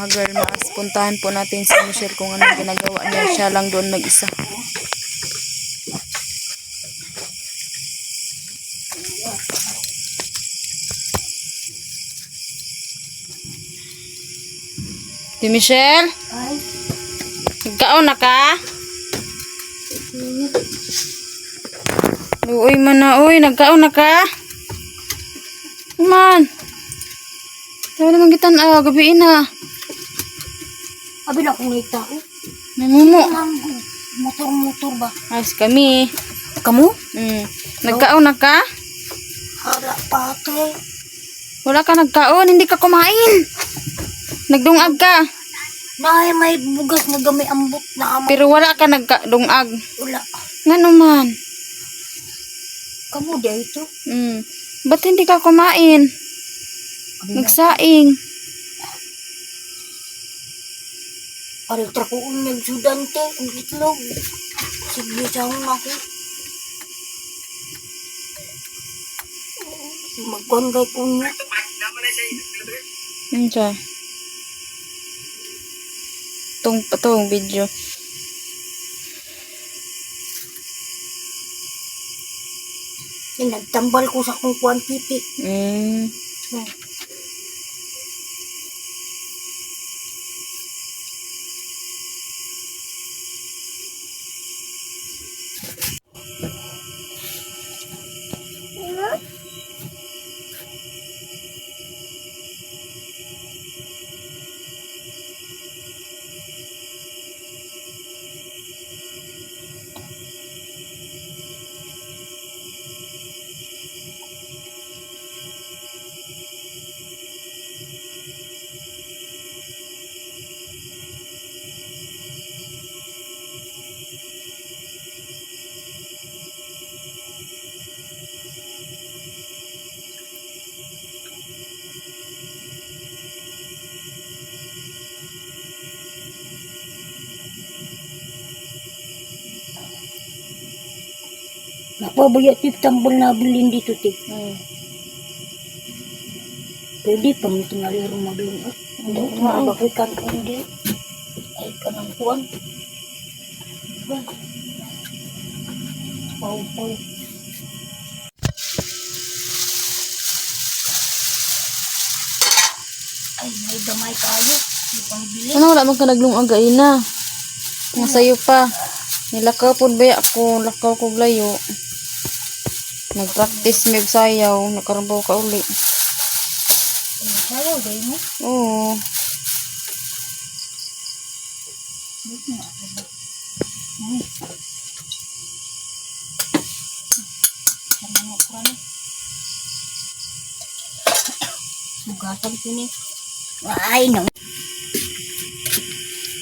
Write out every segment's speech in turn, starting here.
mga girl mas. Puntahan po natin si Michelle kung anong ginagawa niya. Siya lang doon mag-isa. Si Michelle? Ay. Nagkaon na ka? Uy man na, uy. Nagkaon na ka? Man. Tayo naman kita na, gabiin na. Abi na akong naita ko. Namumo. Motor-motor ba? Ayos kami. Kamu? Nagkaon na ka? Hala pate. Wala ka nagkaon, hindi ka kumain. Nagdungag ka. May bugas na gamay ambot na amo. Pero wala ka nagdungag. Wala. Nga naman. Kamu dia itu? Ba't hindi ka kumain? Nagsaing. Parang trakuon nagsudante. Ang itlog. Sige siyang ako. Magkongay ko niya. Siya. Itong video. Nagtambal ko sa kung kuwan pipi. Napabaya tip tambol na bilin dito tip. Pwede pa mo tingali rumadun. Hindi ko mabakikan ko hindi. Ay kanang kuwan. Pau. Ay may damay tayo. May pangbili. Ano wala man ka naglungag na? Nga sayo pa. Nilakaw po ba ako? Lakaw ko layo. Nag-practice meg sayaw. Nakarambaw ka uli. Sayaw day mo? Oo. Sugatan ko ni. Ay no.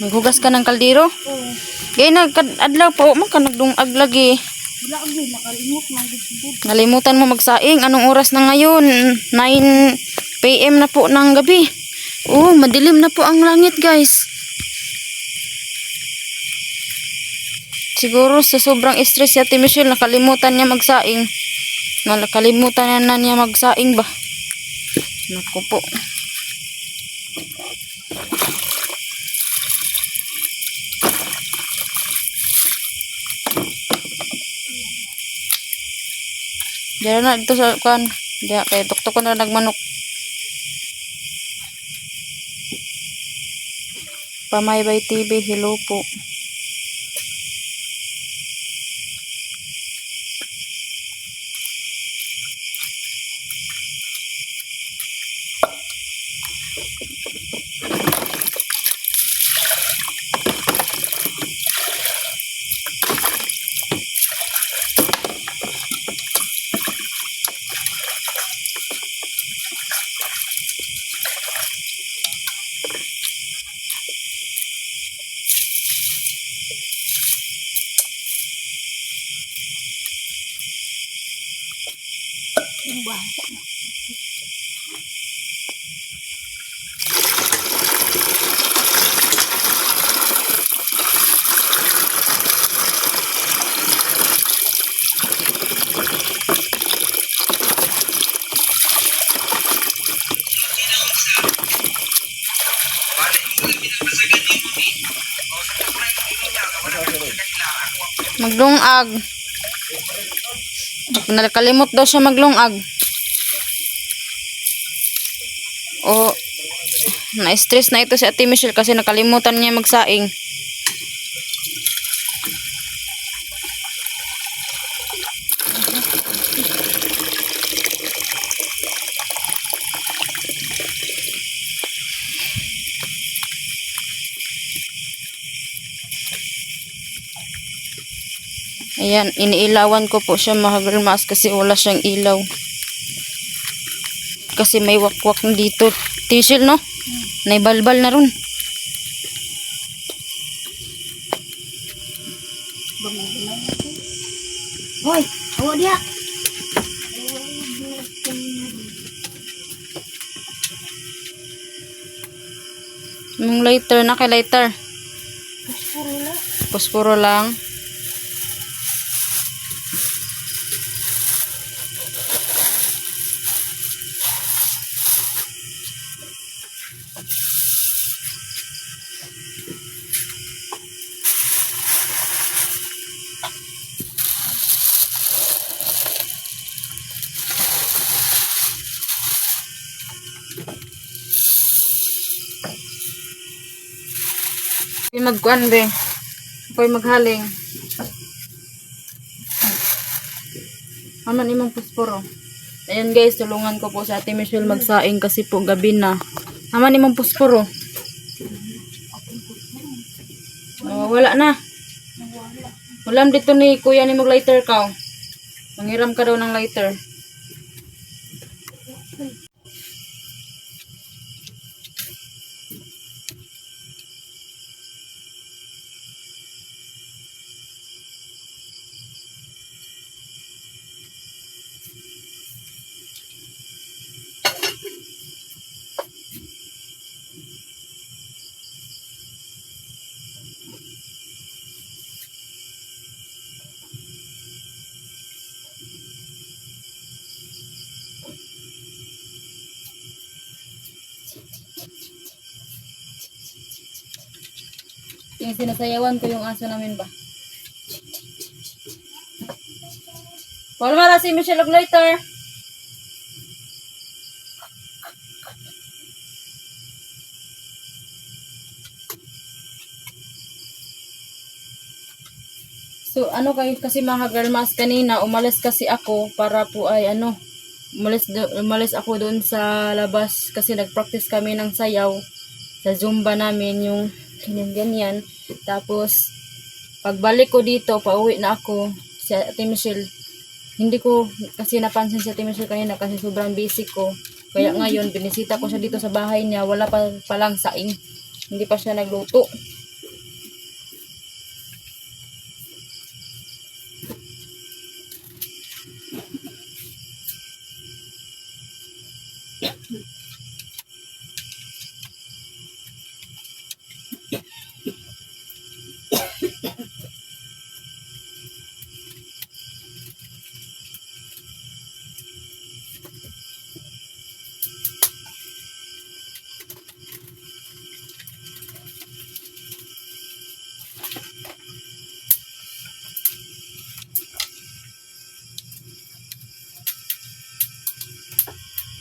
Maghugas ka ng kaldero? Oo. Gaya nagkadlaw po. Man ka nagdungag lagi. Wala ang nakalimot ng gudgud. Nalimutan mo magsaing. Anong oras na ngayon? 9 PM na po ng gabi. Madilim na po ang langit guys. Siguro sa sobrang stress si Ate Michelle, nakalimutan niya magsaing. Nakalimutan na niya magsaing ba? Naku po. Diyan na dito sa kan. Diyan kay tuktok na nagmanok. Pamaybay TV, hello po. Maglungag. Nakalimot daw siya maglungag. O, na-stress na ito si Ate Michelle kasi nakalimutan niya magsaing. Ayan, iniilawan ko po siya mga grandmas kasi wala siyang ilaw. Kasi may wakwak na dito. Tishil, no? Naibalbal na ron. Hoy, awa dia. Yung lighter, naka-lighter. Puro lang. Posporo lang. Yung magkuan be. Ako'y maghaling. Aman imong posporo. Ayan guys, tulungan ko po sa Ate Michelle magsaing kasi po gabi na. Aman imong posporo. Wala na. Walam dito ni kuya ni mag-lighter ka. Mangiram ka daw ng lighter. Yung sinasayawan ko yung aso namin ba? Wala si Michelle og lighter. So ano kayo kasi mga girl mas kanina umalis kasi ako para po ay umalis ako doon sa labas kasi nagpractice kami ng sayaw sa Zumba namin yung ganyan. Tapos pagbalik ko dito pauwi na ako si Ate Michelle. Hindi ko kasi napansin si Ate Michelle kanina kasi sobrang busy ko. Kaya ngayon binisita ko siya dito sa bahay niya, wala pa palang saing. Hindi pa siya nagluto.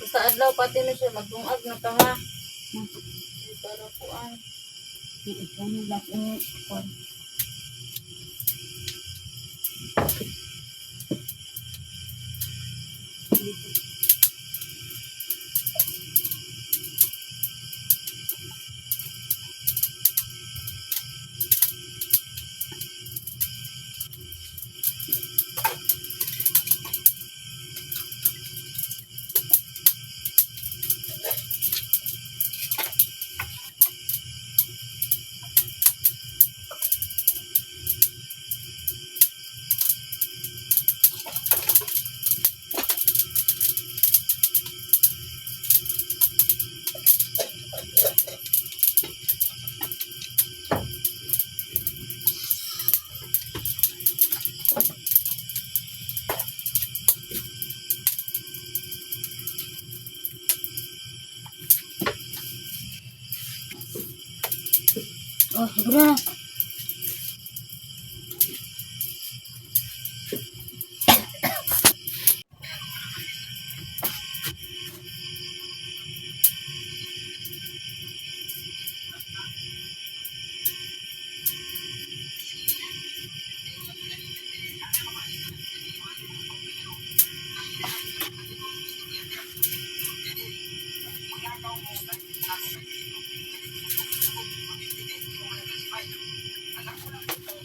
Basta adlaw pati na siya magdungag na ka ha. Para puan. Ito na lang kon. Oh, bro.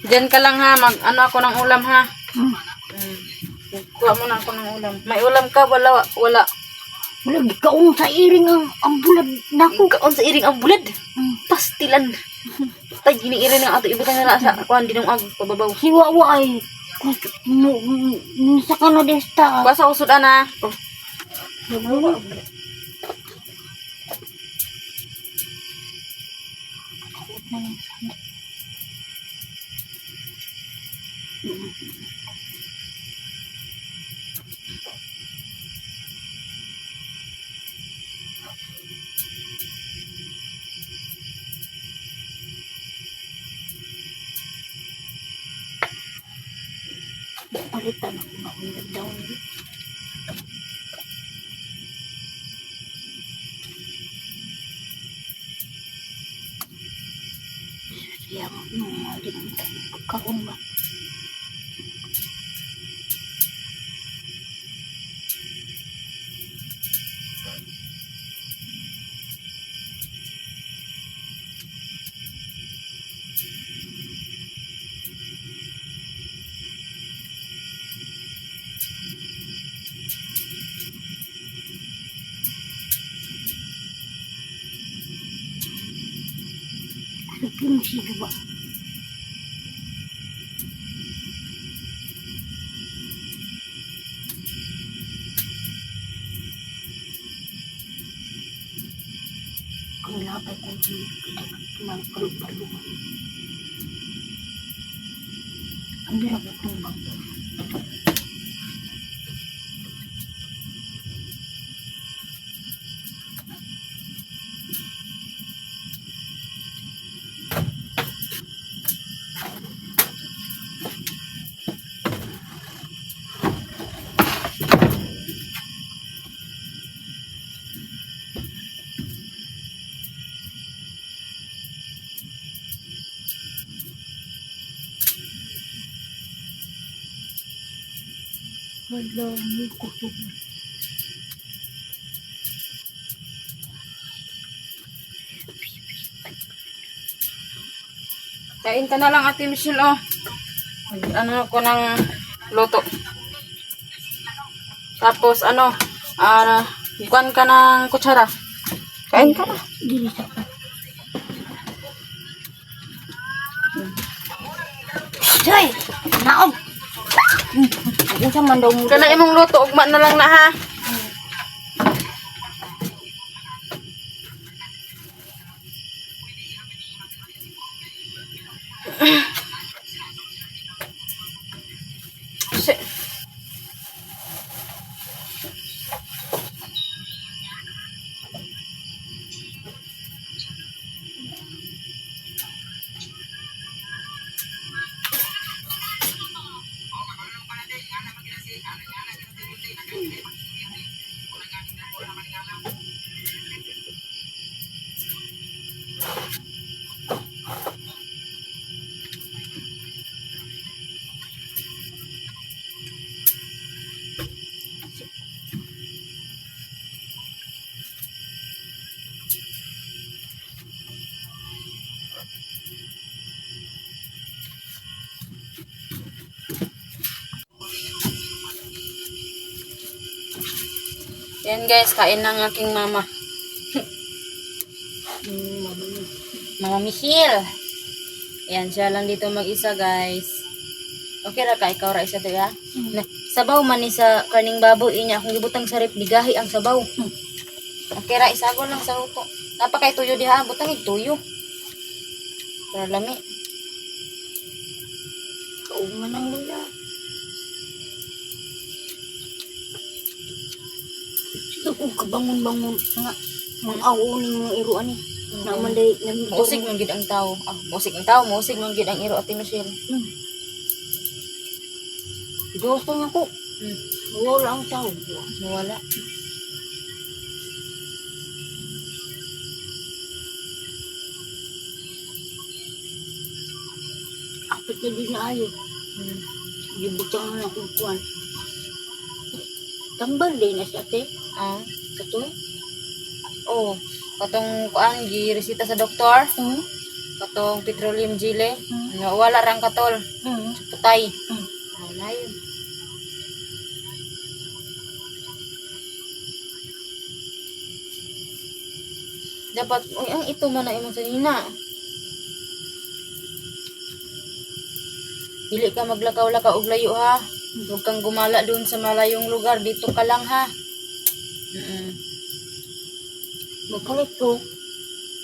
Diyan ka lang ha, ano ako ng ulam ha. Hmm. Kuha mo na ako ng ulam. May ulam ka? Wala. Wala, gikaon sa iring ang bulad nako. Kaon sa iring ang bulad. Hmm. Pastilan. Tay, giniirin ng ato. Ibutan na sa kuhan din ng ag. Pababaw. Siwawa ay sa kanadesta. Basa usod ana. Oh. Palitan ako na ulit daw. Siya mo din pagkaon ba? Lagi mo siya ba? Kung labay ko tumapalu-palu. Ang hirap itong bangko. Wala, may kusog. Kain ka na lang, Ate Michelle, oh. Ano ko ng luto. Tapos, kuhan ka ng kutsara. Kain ka na. Dili sa pa. Joy! Naog! Kung sa man daw mo. Kana imong luto, ugma na lang na, ha. Shit. Yan guys, kain ng aking mama. Mama Michelle. Yan, siya lang dito mag-isa guys. Okay ra ka, ikaw ra isa diya. Sabaw man ni sa karning baboy inya kung gibutang sa rep ligahi ang sabaw. Okay ra, isago lang sa luto. Napakay tuyo diha, butang ig tuyo. Para lami. Kaungan ng luya. Kung kabangon-bangon nga, mga awunin mong iruan eh. Naman day, Musig man gid ang tao. Musig ang tao, musig man gid ang iro Ate Michelle. Gusto niya ko. Wala ang tao. Nawala. Apit niya din na ayo. Gibutang na akong kuwan. Tambal din na siya, te. Ah, Kato? oh, katong kuan gi resita sa doktor. katong petroleum jelly. Nga wala rang katol. Putay. Wala yun. Dapat, uy, ang ito man na imong sanina. Dili ka maglakaw-lakaw og layo ha. Huwag kang gumala doon sa malayong lugar. Dito ka lang ha. Magkalit ko.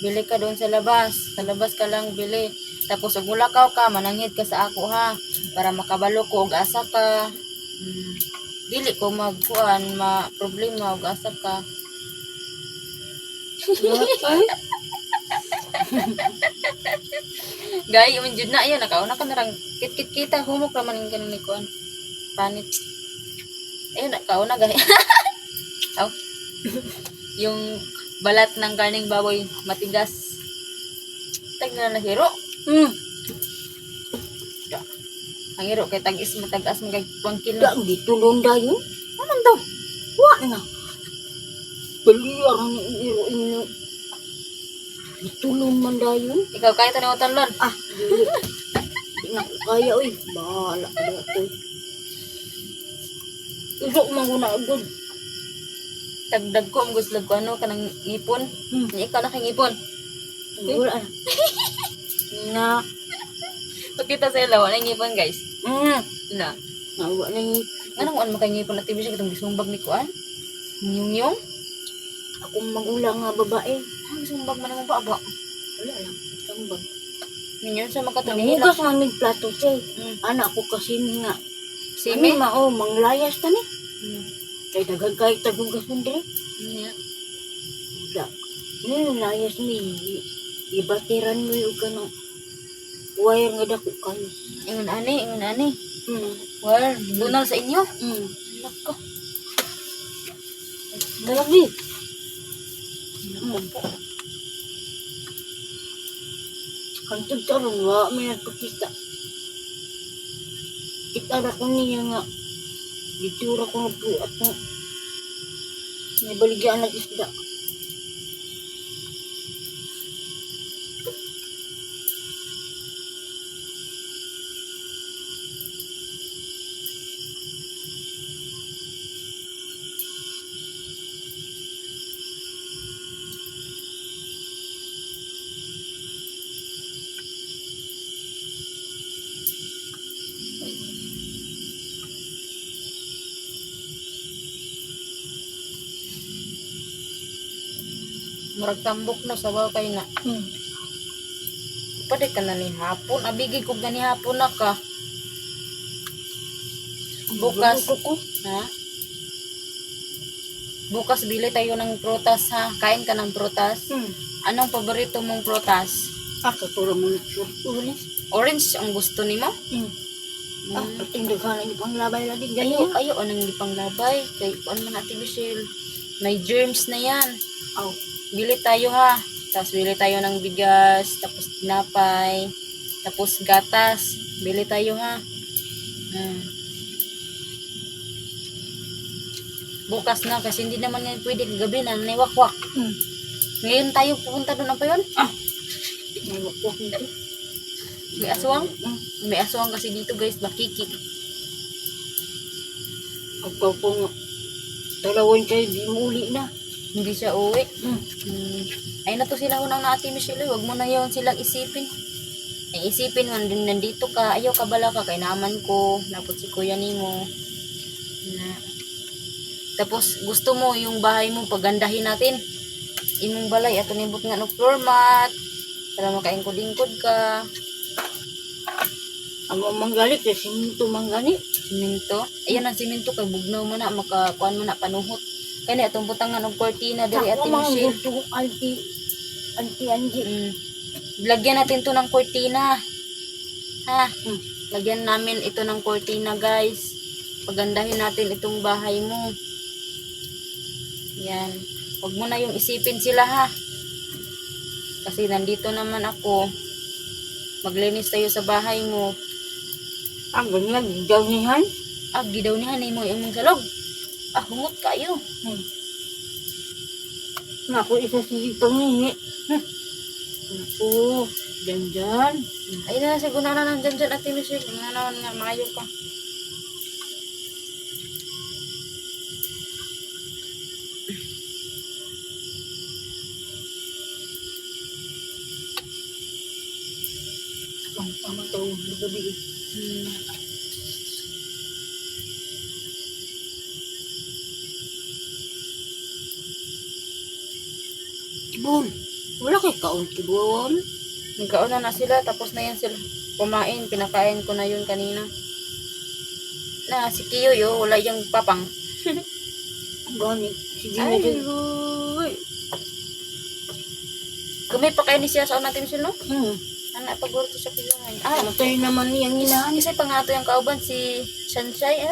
Bili ka doon sa labas. Sa labas ka lang bili. Tapos ug mulakaw ka, mananghid ka sa ako ha. Para makabalo ko og asa ka. Dili ko magkuan, problema og asa ka. Ay, Gay, yung jud na yan. Nakauna ka narang kit-kit kita. Humok naman yung ganun ni kuan. Panit. Ayun, nakauna gay. Aw. Yung balat ng karning baboy matigas. Tag na hiro. Ang hiro kay tag-is matagas mo kay 1 kilo. da, di tulong dayon. Naman daw. Wa na. Baliar ang iro inyo. Di tulong man dayon. Ikaw kaya tanong talon. Dili. Di na ko kaya, uy. Bahala ka na ito. Isok man ko na agad. Tagdag ko ang gusto ko ano kanang ngipon. Ni ikaw na kay ngipon. Wala na. Na. Pakita sa ilaw na ngipon guys. Na. Nawa na yung Anong an makay ngipon at tibis kitong gisumbag ni kuan? Nyung. akong magulang nga babae. Gisumbag man mo ba? Wala lang. Tambag. Ninyo sa makatunihin. Namugas nga may plato siya. Anak ko kasi nga. Simi. Mao, manglayas ka ni. Kay dagag kahit tagugas mo dre. Da. Ngayon layas ni. Ibatiran mo yung kanong wire nga dako kayo. Ingon ani. Hmm. Well, bunal sa inyo. Nako. Dalagi. Kantog taron wa may nagpakita. Itara ko niya nga. Ditura ko nga po at nabaligyan ng isda. Murag tambok na sa kay na. Pwede ka na ni hapon. Abigi ko gani hapon na ka. Bukas. Ko. Ha? Bukas bili tayo ng prutas ha. Kain ka ng prutas. Anong paborito mong prutas? Katura mo ulis. Orange ang gusto nimo? Pating daghan ni panglabay la din Ayo, ganyan. ayo anong di panglabay. Kay kuan man ati Michelle. May germs na yan. Aw. Bili tayo ha. Tapos bili tayo ng bigas, tapos tinapay, tapos gatas. Bili tayo ha. Bukas na kasi hindi naman yan pwede kagabi na naiwakwak. Ngayon tayo pupunta doon pa yun. May wakwak nito. May aswang. May aswang kasi dito guys, bakiki. Pagkaw ko nga. Dalawang kayo di muli na. Hindi siya uwi. Ay na to sila hunang na ate Michelle. Huwag mo na yun silang isipin. Ay isipin man din nandito ka. Ayaw ka bala ka. Kay naman ko. Napot si kuya ni mo. Na. Tapos gusto mo yung bahay mo pagandahin natin. Imong balay. Ato nibot nga no floor mat. Para makaingkod-ingkod ka. Ang manggalit na siminto manggani. Siminto. Ayan ang siminto. Kay bugnaw mo na. Makakuan mo na panuhot. Kaya na itong butangan ng kortina dali ate Ako mga Michelle. gusto kong anti Angie. Lagyan natin to ng kortina. Ha? Lagyan namin ito ng kortina guys. Pagandahin natin itong bahay mo. Yan. Huwag mo na yung isipin sila ha. Kasi nandito naman ako. Maglinis tayo sa bahay mo. Ang ganyan, daw nihan. Gidaw niya mo yung mong salog. Humot kayo. Naku, isa si pangingi. Oo, dyan. Ay na, siguro na lang dyan Ate Michelle. Nga naman nga, maayo ka. Ang tama to, gabi. Hmm. Kibon, wala kay kaon kibon. Nagkauna na sila, tapos na yan sila. Kumain, pinakain ko na yun kanina. Na, si Kiyo yo, wala yung papang. Gani, sige na Ay, din. huy. Gamay pa kayo ni siya sa Ate Michelle, no? Anak, pagurto sa Kiyo ngayon. Ah, Matay naman niyang inahan. kasi pangato yung kauban si Sanshay,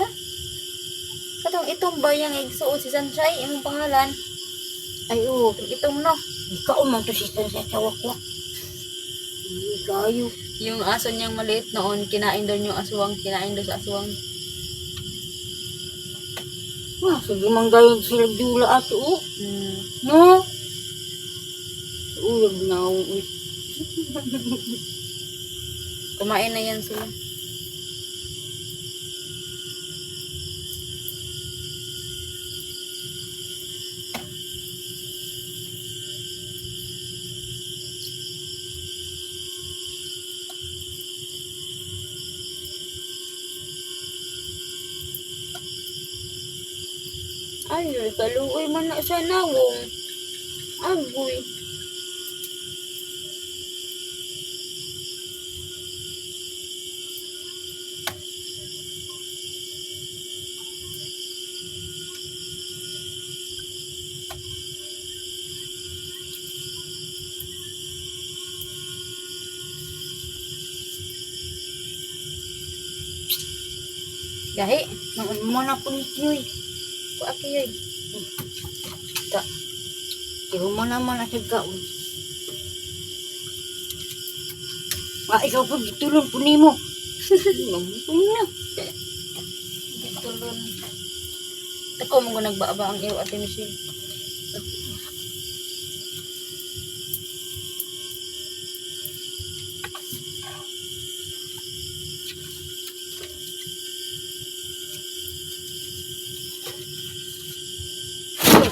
Katong itong bayang igsuot si Sanshay, imong pangalan. Ay, oo. Itong no. Ikaw man to sistan sa tawak-wak. Hindi kayo. Yung aso niyang maliit noon, kinain doon yung aswang, kinain doon sa aswang. Sige manggayon sila dula ato. Hmm. No? Uyag na ako. Kumain na yan sila. Ay, kaluoy man na sa nawong. Agoy. Gahi. Mana po ni Kiyoy. Kuaki yoy. Ta. Ikaw mo naman na siya kaon. Ikaw po gitulong po ni mo. Mabuhay na. Tulon. Ako mo nagbaaba ang iyo Ate Michelle.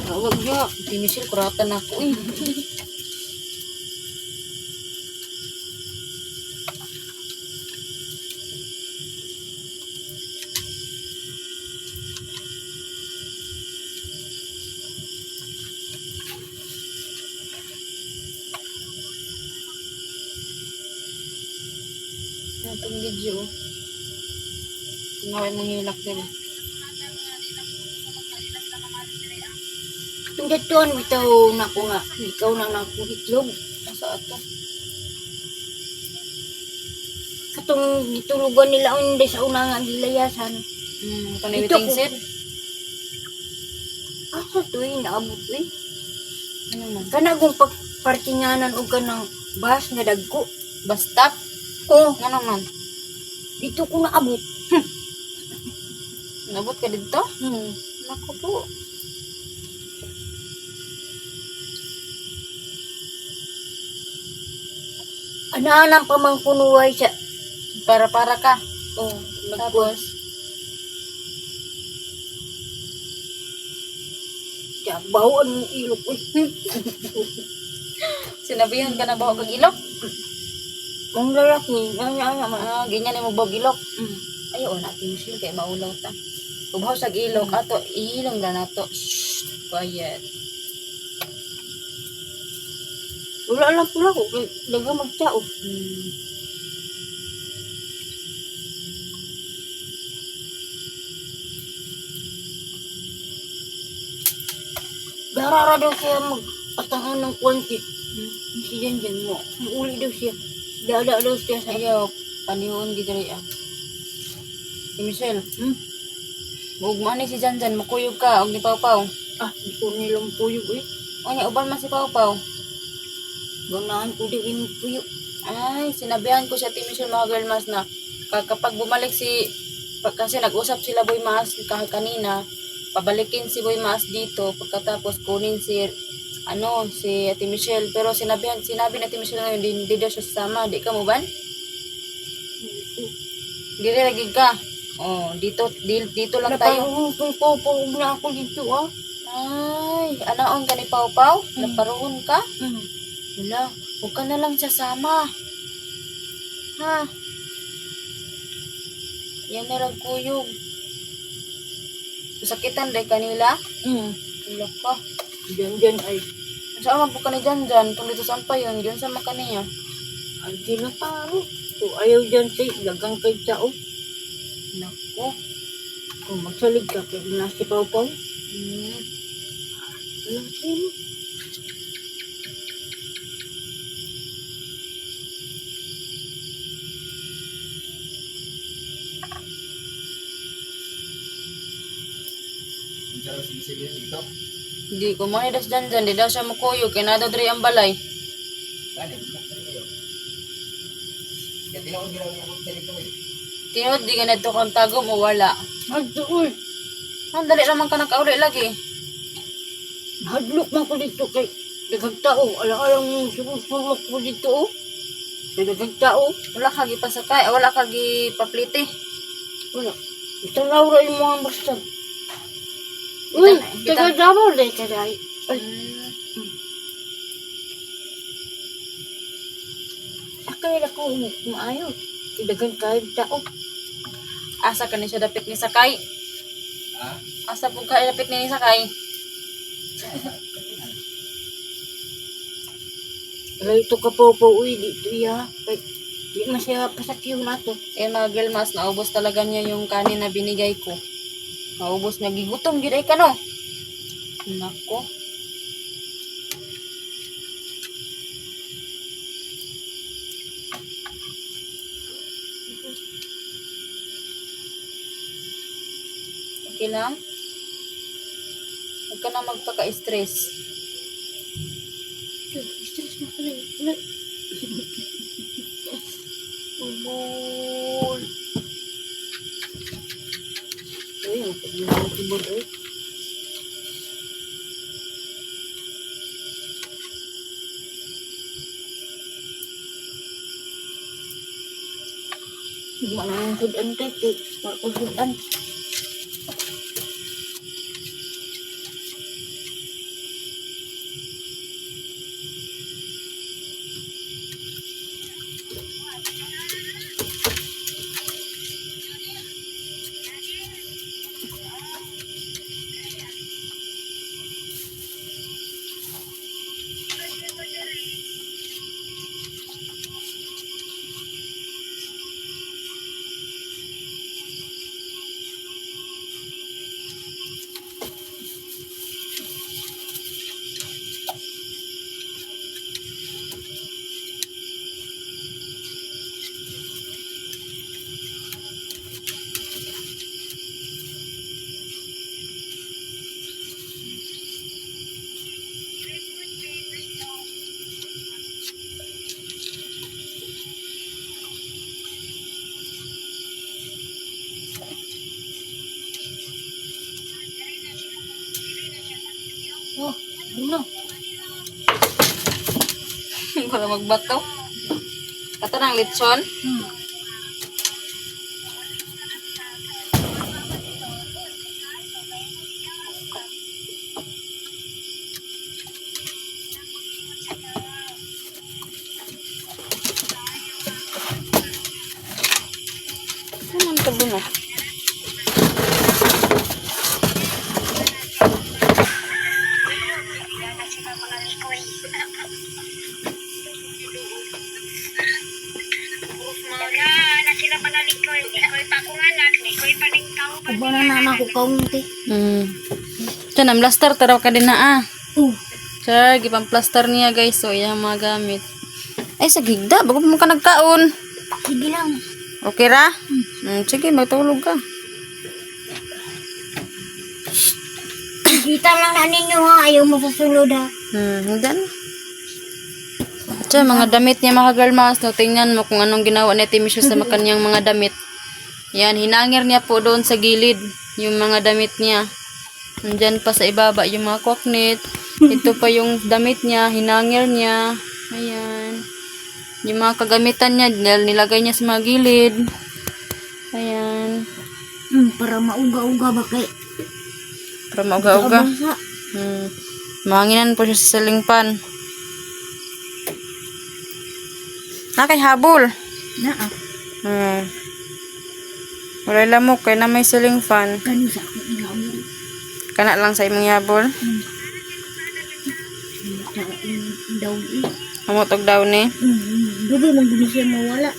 Tawag niya. Ate Michelle, kuratan ako eh. Itong video. Ngaway mong hilak din. Itong gatuan, bitaw na ko nga. Ikaw na nakuhitlog. Asa ato? Katong gitulugan nila unde sa una nga gilayasan. Paniwiting Ito ko. set. Asa to eh, naabot eh. Ano man? Kanagong pagpartinganan o kanang bas nga dagko. Bastap? Oh, Ano man? dito ko naabot. Nabot ka dito? Hmm. Naku po. Anaalang pamangkunuway siya. Para-para ka. Oh, Tapos, siya, bawaan mo ilok eh. sinabihan ka na ba kag ilok? Ang lalaki, man. Ganyan mo bog ilok. Mm. Ayaw na, Ate Michelle, kay maulaw ta. Ubaw sa ilok, ato, ihilong na nato. Shh, quiet. Wala lang pula ko, kay daga magtao. Darara daw siya magpatangan ng kwanti. Si Janjan mo. Uli daw siya. Dada daw siya sa Ayaw, panihon gid diri Ate Michelle, huwag mo ani si Janjan, makuyog ka, og ni Pawpaw. Di ko nilang puyog eh. O niya, uban man si Pawpaw. Ganahan ko di rin puyog. Ay, sinabihan ko sa Ate Michelle mga girl mas na kapag bumalik kasi nag-usap sila Boy Mas kanina, pabalikin si Boy Mas dito, pagkatapos kunin si si Ate Michelle. Pero sinabi ni Ate Michelle ngayon, di daw siya sasama. Di ka mo ban? Dili lagi ka. Oh, dito lang tayo. Naparuhon ko po na ako dito Ay, anaon ka ni Pau Pau? Naparuhon ka? Hmm. Wala, huwag ka na lang sasama. Ha? Yan na lang kuyog. Sakitan day kanila? Hmm. Wala ka. Diyan ay. Saan man po ka ni dyan? Kung dito saan pa yun, dyan sa makaniya. Ay, di na paro. Kung ayaw dyan say, dagang kay tao. Naku. Kung magsalig ka, kaya nasi Pau-Pau. Hmm. Alam sino? Hindi ko mo das dyan, di daw siya mukuyog, kaya na daw diri ang balay. Tinod, di ka na ito kang tago mo, wala. Ay, doon. Ang dali naman ka nakauli lagi. Hadlok man ko dito kay dagang tao. Alang-alang mong sumusumok ko dito Kay dagang tao. Wala ka gipasakay, wala ka gipaplite. Wala. Ito na ura yung mga basta. Uy, Kita- taga-dabaw dahil ka dahil. Ay, akay na ko maayo. Kay dagang tao. Asa ka ni siya dapit ni Sakay? Asa po ka dapit ni Sakay? Wala ito ka po uy dito ya. Kay di man siya pasakyo na to. Eh mga girl mas, naubos talaga niya yung kanin na binigay ko. Naubos niya, gigutom giday ka no? Nako. Okay lang? Huwag ka na magpaka-stress. Stress na ko na. Ubol. Uy, ang pagmamahal tibod uy. Manang sudan kay sudan. Oh, ano? Wala magbato. Kato ng litson. Ano ang tabo na? Aba na na ako kaunti. Diyan, ang blaster, taraw ka din na Oh, Sir, gipang plaster niya guys. So, yung mga gamit. Ay, sa gigda. Bago mo ka nagkaon. sige lang. Okay ra? Sige, magtulog ka. Kita lang na ninyo ha. Ayaw mo sa sulod ha. Hindi na. Diyan, mga damit niya mga girl mas. No, tingnan mo kung anong ginawa ni Ate Michelle sa kanyang mga damit. Yan, hinangir niya po doon sa gilid yung mga damit niya. Nandyan pa sa ibaba yung mga kwaknit. Ito pa yung damit niya, hinangir niya. Ayan. Yung mga kagamitan niya, nilagay niya sa mga gilid. Ayan. Para mauga-uga ba kay? Para mauga-uga. Basa. Mahanginan po siya sa ceiling fan. Nakay habol. Naa. Wala lamok kay na may ceiling fan. Kani sa akong ilawin. Kana lang sa imong habol. Sa daw eh. Amotog daw ni. Dugay man gud siya mawala.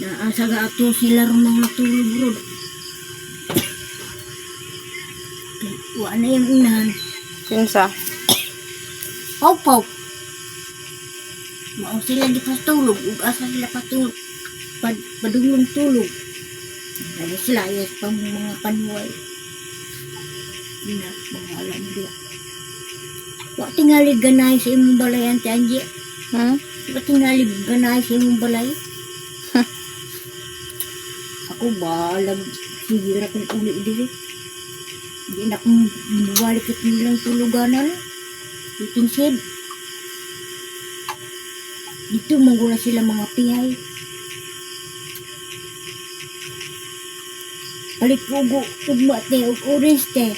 Naasa ga ato sila ron mga tulog bro. Wa na yung unahan. Kinsa? Pau-pau. Mao sila di patulog. Ug asa sila patulog. Padulong tulog. Dali sila ayos pa mga panuway. Ina, mga alam dia. Wa tingali ganay sa imong balay ang tianji. Wa tingali ganay sa imong balay. Ako balag. Sige ra kung uli diri. Hindi na akong balik at nilang tuluganan. Itinsid. Dito manggula sila mga pihay. Balik ugo, ugma te, ug orange te.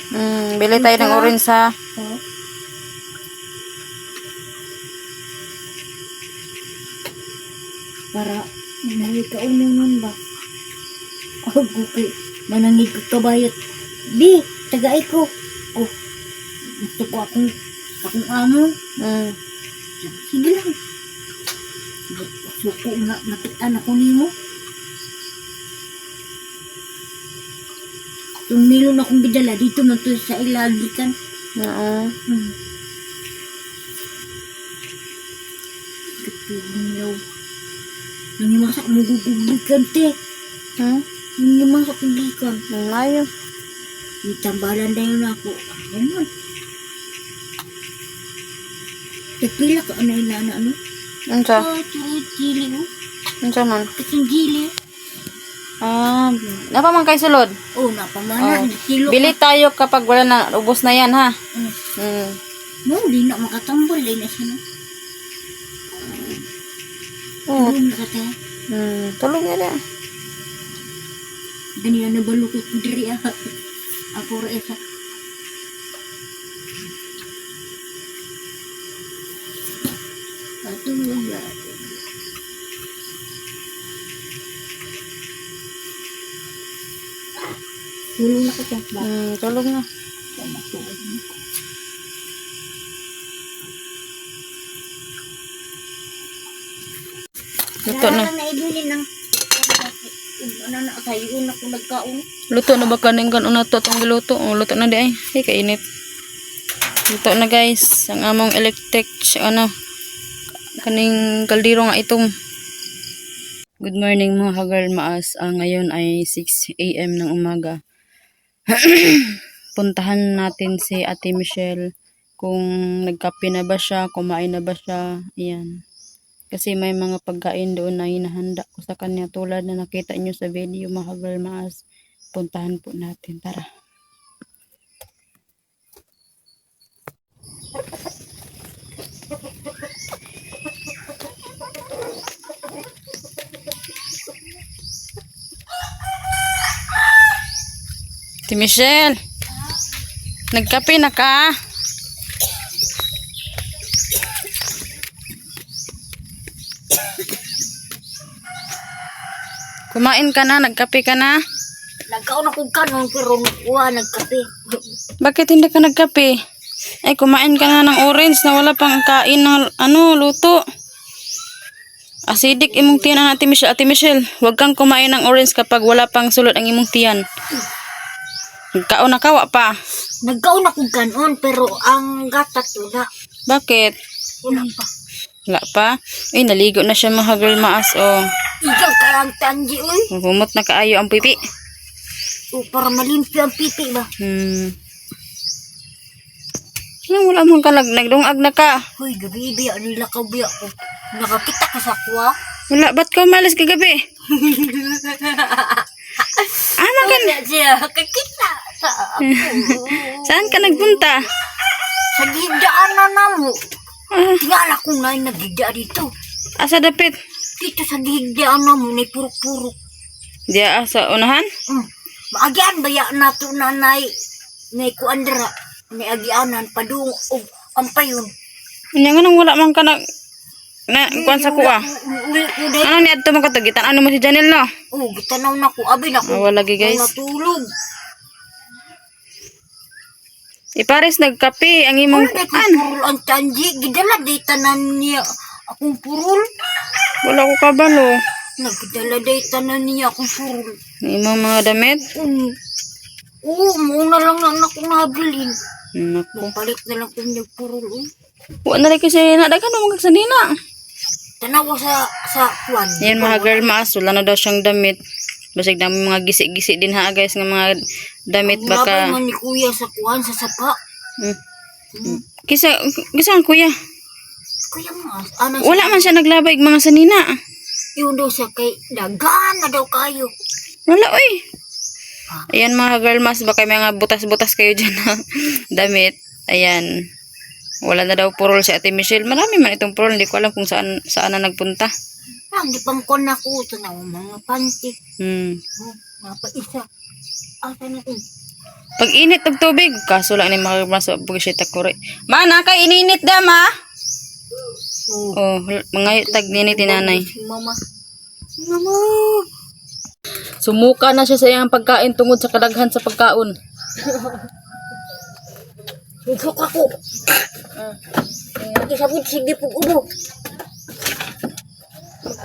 Bili tayo ng orange ha. Oh. Para may kaununan ba? Oh, gupi. Manangid ko kabayot. Di, tagay ko. Oh, gusto ko akong amo. Sige lang. Suko nga, nakitaan ako nimo. Tumilon akong bidala dito man to sa ilagikan. Oo. Katulaw. Nangimasak mo gugugikan te. Nangimasak gugikan. Ayaw. Itambalan na yun ako. Aman. Tagpila ka na ilana ano? Unsa? Chili oh. Unsa man? Kasing gili. Napa man kay sulod? Oh, napamana. Kilo. Bili tayo kapag wala na, ubos na yan ha. No, di na makatambol. Di na siya na. Oo. Di na kata. Tulog nga na. Ganyan na balukot ko diri ah. Ako ra isa. Patulog ba? Tulog na ko siya ba? Tulog na. Luto na. Na ibili ng ano na kayo na ko nagkaon. Luto na ba kaning kanon na to itong giluto? Luto na di ay. Ay, kainit. Luto na guys. Ang among electric, kaning kaldero nga itong. Good morning mga ka-girl maas. Ngayon ay 6 AM ng umaga. Puntahan natin si Ate Michelle kung nagkape na ba siya, kumain na ba siya. Ayan. Kasi may mga pagkain doon na hinahanda ko sa kanya tulad na nakita nyo sa video mga ka-girl maas. Puntahan po natin. Tara. Ate Michelle, nagkape na ka? Kumain ka na? Nagkape ka na? Nagkaon akong kanon pero nagkape. Bakit hindi ka nagkape? Ay, kumain ka na ng orange na wala pang kain ng luto. Acidic imong tiyan Ate Michelle. Ate Michelle, huwag kang kumain ng orange kapag wala pang sulot ang imong tiyan. Nagkaon na kawa pa. Nagkaon akong kanon pero ang gatat wala. Bakit? Wala pa. Wala pa? Ay, naligo na siya mga girl maas. Oh. Ikaw kaya ang tanji uy. Humot na kaayo ang pipi. O para malimpyo ang pipi ba? Wala mong kalag. Nagdungag na ka. Uy, gabi biya nila ka biya ko. Nakakita ka sa kuwa. Wala, ba't ka umalis kagabi? ka Wala siya. Kakita sa ako. Saan ka nagpunta? Sa gidaan na namo. Ah, Tingala ko na yung nagigda dito. asa dapit? Dito sa gidaan namo, may purok-purok. Diya sa unahan? Maagian baya na to nanay. May kuandra. May agianan. Padung. Ang payon. Nya nga nang wala man ka na kuan sa kuha. Uli ko dahil. Ano ni adto man katagitan? Ano mo si Janel no? Gitanaw na ko. Abi na ko. Wala lagi guys. Natulog. Ipares nagkape ang imong Wala ko purul ang tanji. Gidala day tanan niya. Akong purul. wala ko kabalo. Nagdala day tanan niya akong purul. Imong mga damit. Oo, muna lang na ako nabilin. Nako. Palit na lang ko niya purul. Wa na rin kasi na dagan mo magsanina. Tanawa sa kuwan. Yan mga girl maas, wala na daw siyang damit. Basig na mga gisi-gisi din ha guys nga mga damit Baka. baka. Man ni kuya sa kuwan sa sapa. Kisa ang kuya. Kuya mas. Ana Wala man siya naglabay mga sanina. yun daw siya kay dagan na daw kayo. Wala oy. Ayan mga girl mas baka may mga butas-butas kayo dyan na damit. Ayan. Wala na daw purol si Ate Michelle. Marami man itong purol. Hindi ko alam kung saan na nagpunta. Di pang kon ako. Tanaw mga panty. Napaisa. Asa na ko. Pag init ng tubig, kaso lang ni mga mas bugisit ako rin. Mana kay ininit da ma? Oh, mga tag nini tinanay. Mama. Mama. Sumuka na siya sa iyang pagkain tungod sa kadaghan sa pagkaon. Busok ako. Kisabot sige po ubo.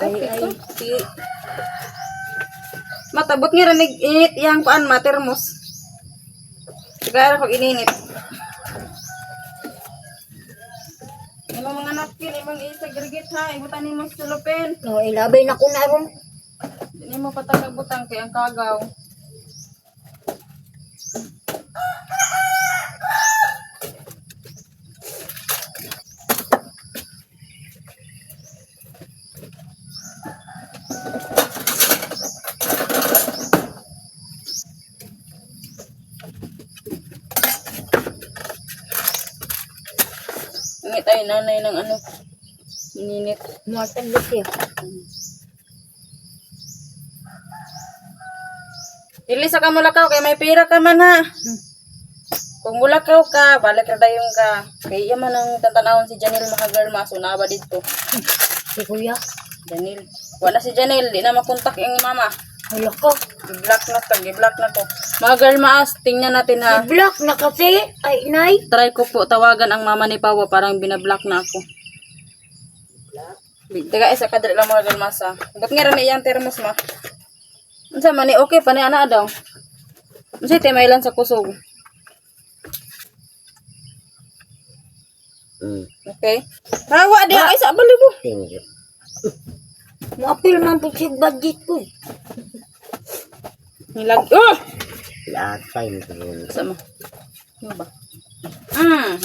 Ay. Matabot nga rin init yang paan matermos. Sigara pag ininit. Imong mga napkin, imong isagregit ha, ibutan nimo sa lupin. No, ilabay na ko na ron. Hindi mo patag-butang kay ang kagaw. Ingit tayo nanay ng ano, ininit. Matagos siya. Ilisa ka mulakaw kay may pira ka man ha. Kung mulakaw ka, balik na dayong ka. Kay iya man ang tantanawon si Janil mga girl maso na ba dito. Si kuya. Janil. Wala si Janil, di na makontak yung mama. Hala ko. I-block na to. Mga girl maas, tingnan natin ha. Block na kasi. Ay, nay. Try ko po tawagan ang mama ni Pawa, parang binablock na ako. Taga isa kadre lang mga girl maas ha. Ba't nga rin iyang termos ma? Unsa man ni okay pa ni ana daw. Unsa tay mailan sa kusog. Okay. Hawa di ay sa balibo. Thank you. Maapil man po siya budget ko. Nilag. Oh! Lahat time ko yun. Sama. Ano ba?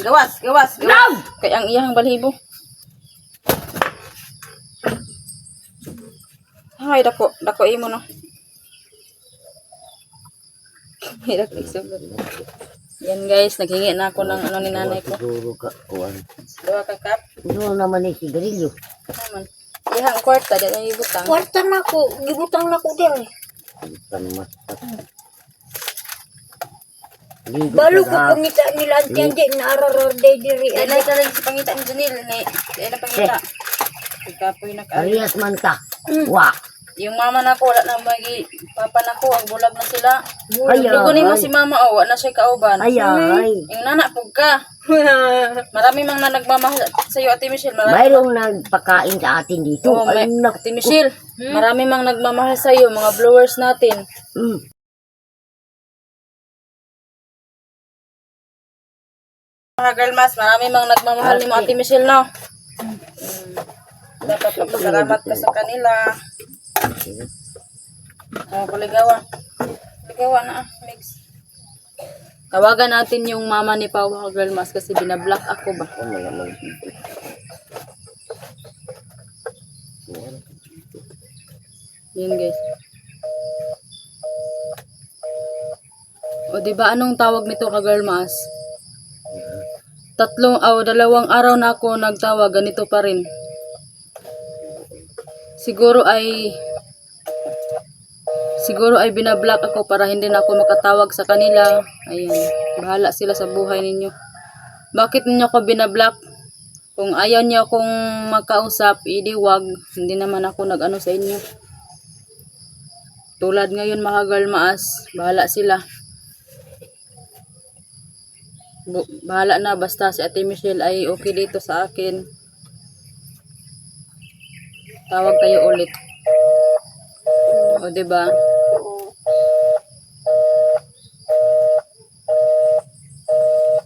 Gawas. No! Kay ang iyang balibo. Hay dako imo no. Yan guys, naghingi na ako ng ano ni nanay ko. Siguro ka, kuwan. 2 ka cup. Siguro naman yung sigarilyo. Naman. Ihang kwarta, dito na ibutang. Kwarta na ko. Gibutang na ko din. Balo ko pangita nila ang tiyan na ararar day diri. Dahil ka lang sa pangita ni Janil. Dahil na pangita. Ikapoy na ka. Arias man ka. Wa. Yung mama na ko, wala na magi. Papa na ko, ang bulag na sila. Ay, Lugunin mo ay. si mama, wala na siya kauban. Ay. Yung nana, pug ka. Marami mang na nagmamahal sa'yo, Ate Michelle. Marami. Mayroong nagpakain sa atin dito. Oh, Ay, naku. Ate Michelle, marami mang nagmamahal sa'yo, mga blowers natin. Mga girl mas, marami mang nagmamahal ni mo, Ate Michelle, no? Dapat magpasalamat ka sa kanila. Oh, kuligawa. Kuligawa na, mix. Tawagan natin yung mama ni Pau, mga girl mas, kasi binablock ako ba? Yan guys. O di ba anong tawag nito ka girl mas? 2 araw na ako nagtawag, ganito pa rin. Siguro ay binablock ako para hindi na ako makatawag sa kanila. Ayan, bahala sila sa buhay ninyo. Bakit niyo ako binablock? Kung ayaw niyo akong makausap, edi wag. Hindi naman ako nag-ano sa inyo. Tulad ngayon mga girl maas, bahala sila. Bahala na, basta si Ate Michelle ay okay dito sa akin. Tawag tayo ulit. O diba?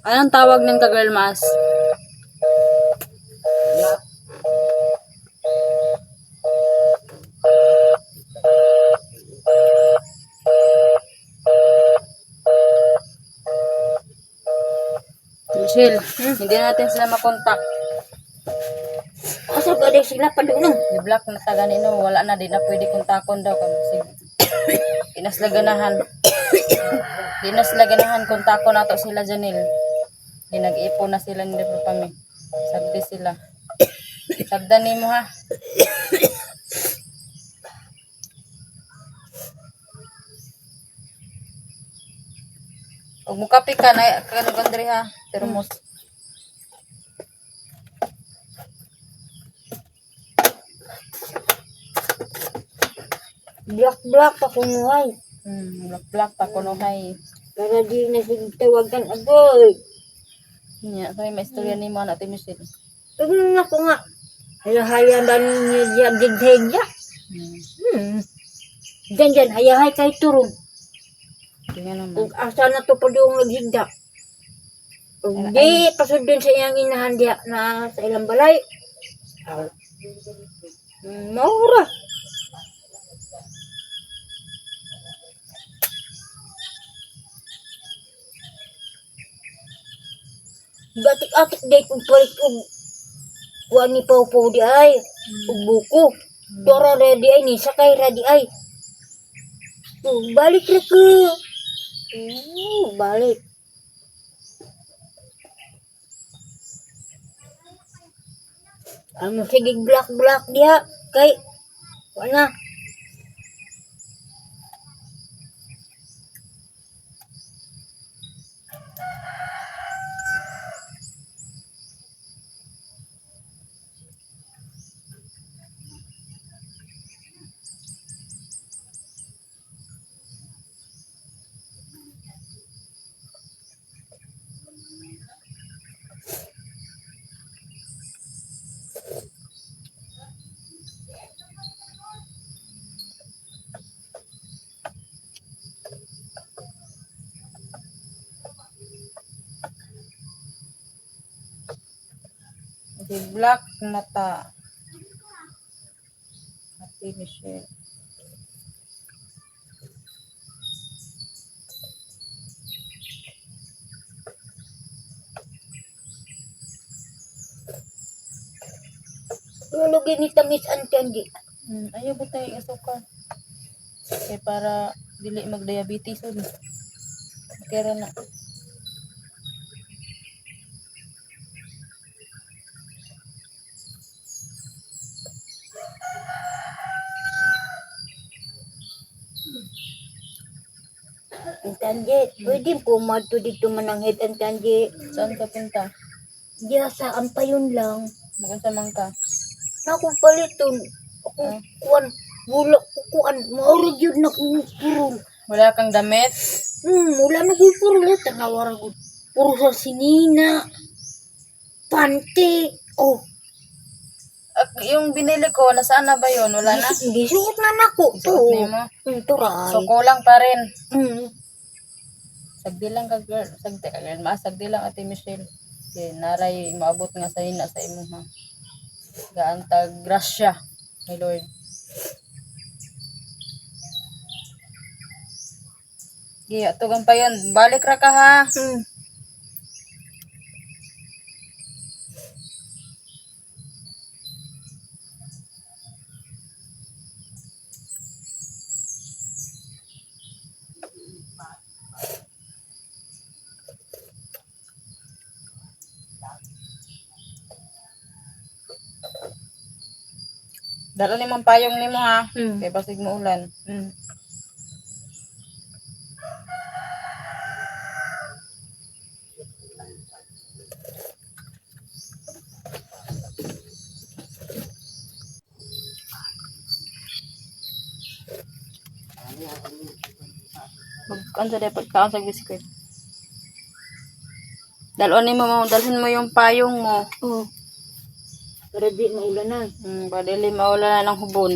Anong tawag ng ka-girl mas? Michelle, hindi natin sila makontak. Asa ba day sila padulong? I-block na taga nino, wala na din na pwede kontakon daw kasi Dinaslaganahan kontakon nato sila Janil. Di nag-ipon na sila ni Debra Pami. Sagdi sila. Sagdan nimo ha. Ug mukapi ka na kan diri ha, termos. Black pa kunuhay. Black pa kuno hay. Para di na sigtawagan agoy. Nya, say may istorya nimo na Ate Michelle. Tignan na ko nga. Haya-haya na niya gidhegya. Diyan, hayahay kay turun. Tingnan naman. Kung asa na to pa doong naghigda. Kung di, pasundin sa iyang inahan diya na sa ilang balay. Maura. Batik-atik day kung palit kong kuha ni Pau-Pau di ay. Ug buko. Dora ready ay ni sakay ready ay. Balik na ko. Balik. Ano sige black dia kay wala. Di black na ta. Ate Michelle. Wala ginitamis ang candy. Ayaw ba tayo asukal? Kaya para dili mag-diabetes ulit. Kaya na. Ang candy. Pwede po madto dito mananghit ang candy. Saan ka punta? Diya sa ampayon lang. Magkasamang ka? Naku paliton. Ako kuan bulak ko kuan. Maurog yun na kung purol. Wala kang damit? Wala na yung purol. Tanawar ko. Puro sa sinina. Panty. Oh. Yung binili ko, nasaan na ba yun? Wala na? Gisuot na nako. Suot na mo? Turay. So, kulang pa rin. Sagdi lang ka girl. Sagdi ka girl. Sagdi lang Ate Michelle. Okay, naray maabot nga sa hina sa imo ha. Gaantag grasya ni Lord. Giya, tugang pa yun. Balik ra ka ha. Dala ni mong payong nimo ha. Mm. Kay basig mo ulan. Mm. Magkansa dapat kaon sa biskwit. Dalhin mo yung payong mo. Oh. Para di maulanan. Para dili mawala na ng hubon.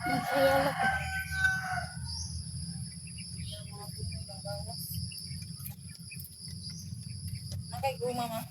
Masaya lang. Nakay guma ma.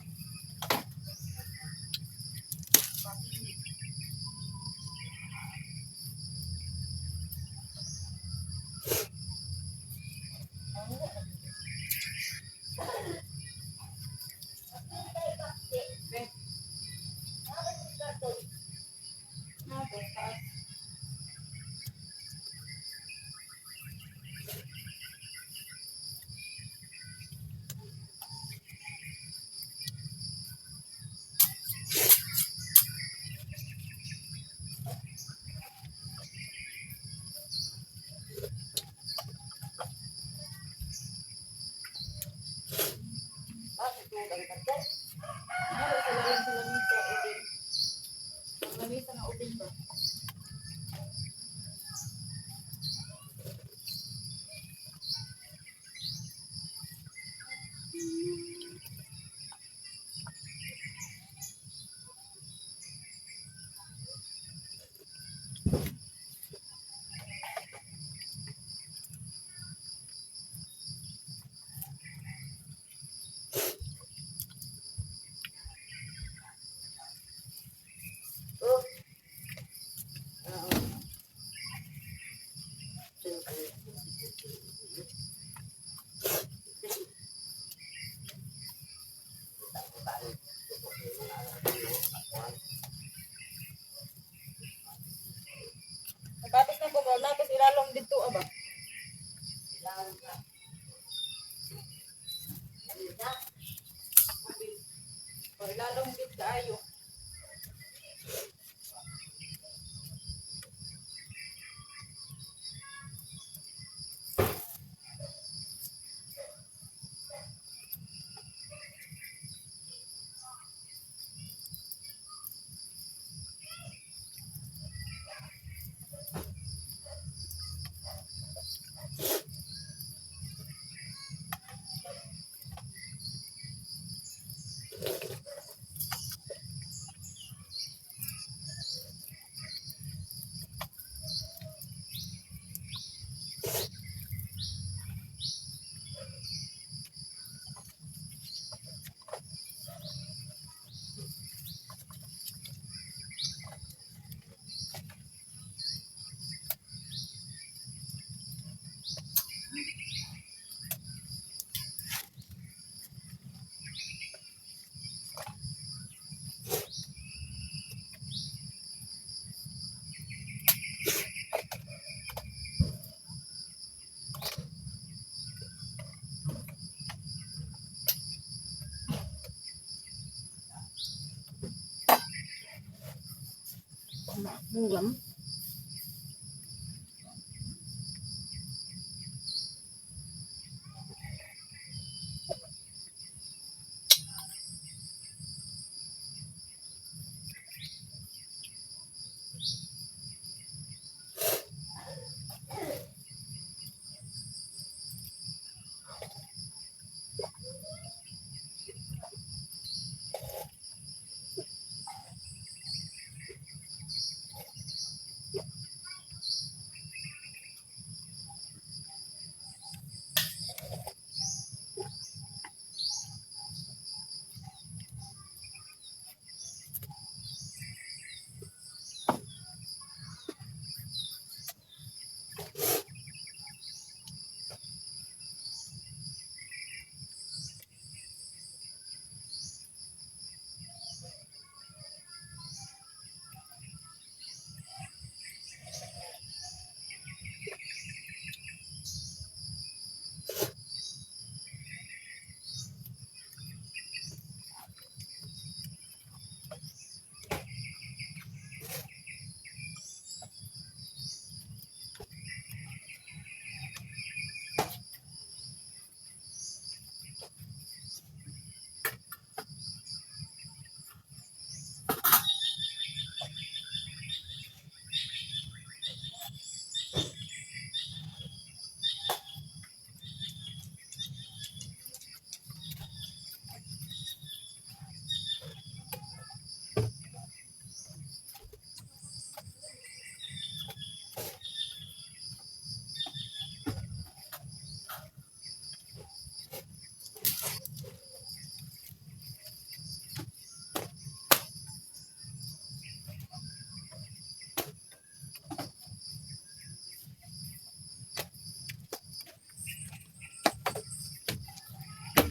Tapos na ko na kasi ilalong dito aba. Ilalong dito kaayo. Hanggang.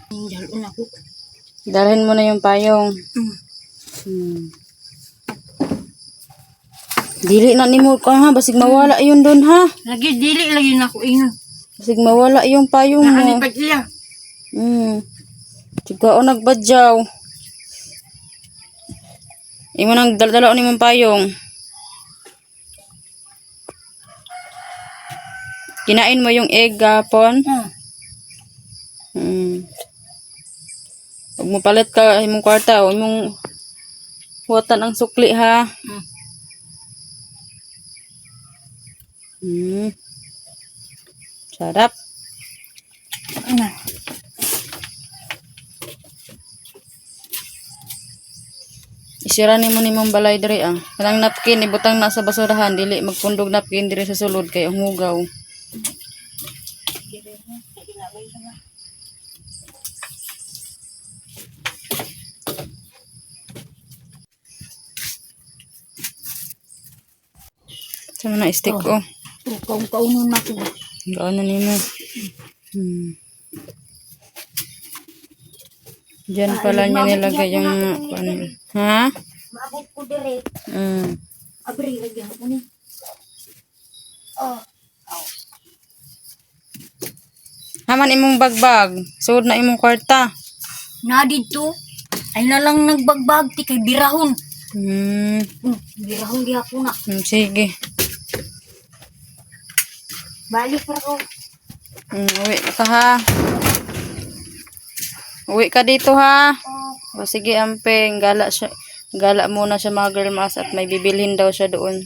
Dalon ako. Dalhin mo na yung payong. Mm. Hmm. Dili na nimo ko ha, basig mawala yun dun ha. Lagi dili lagi na ako ino. Basig mawala yung payong mo. Nakalipad sila. Tiga o nagbadyaw. Imo nang dala ni mong payong. Kinain mo yung egg gapon. Huwag mo palit ka imong kwarta o imong huwatan ang sukli ha. Sarap. Isira ni mo nimong balay diri ah. Kanang napkin ibutang na sa basurahan dili magpundog napkin diri sa sulod kay ang hugaw. Sama na stick oh. Kaunon na ako. Gaon na nimo. Diyan pala niya nilagay yung ano. Ha? Maabot ko dire. Abri lagi ako ni. Haman imong bagbag. Suod na imong kwarta. Na dito. Ay na lang nagbagbag ti kay birahon. Birahon di ako na. Sige. Balik ra ko. Uwi ka ha. Uwi ka dito ha. O sige ampeng, gala siya. Gala muna siya mga girl mas at may bibilhin daw siya doon.